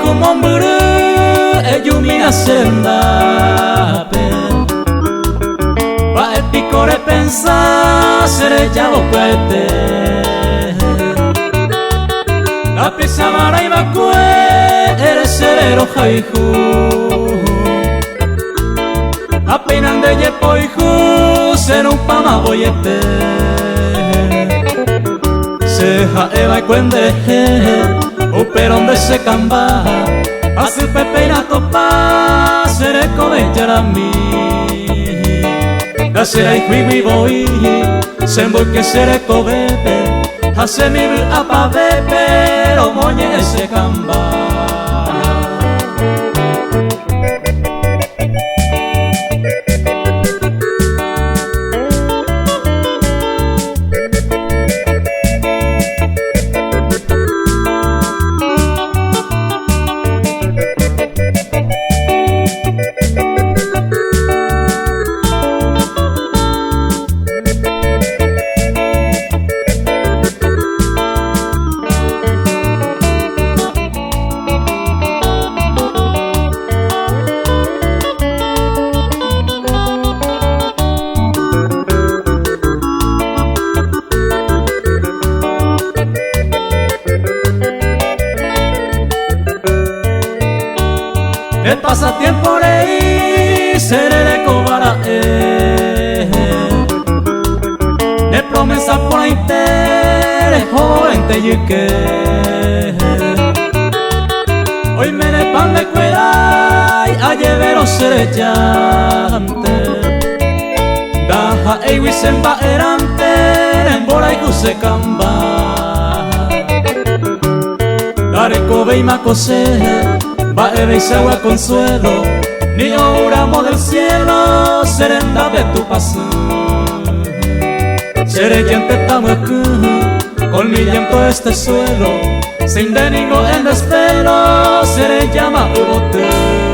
como mburu eyumina senda pe va epicore pensa sere jabo puete la pesa mara y bakue eres serero jaihu apenas de yepoihu ser un pama boyete seja eva y cuende uperon de se camba hace pepe y na topa seré come yarami la será y fui voy sembo que seré cobete hace mi apa bebe lo moñe ese camba. El pasatiempo rey seré de cobara de promesa por la inter joven te yuque hoy me de pan de cuera y a llevero seré llante daja e wisemba erante en bora y cuse camba dare cobe y macose va eve y se agua consuelo, niño oramos del cielo, serenda de tu paso. Seré quien te tamo aquí, con mi llanto este suelo, sin de ningún desvelo, seré llama tu bote.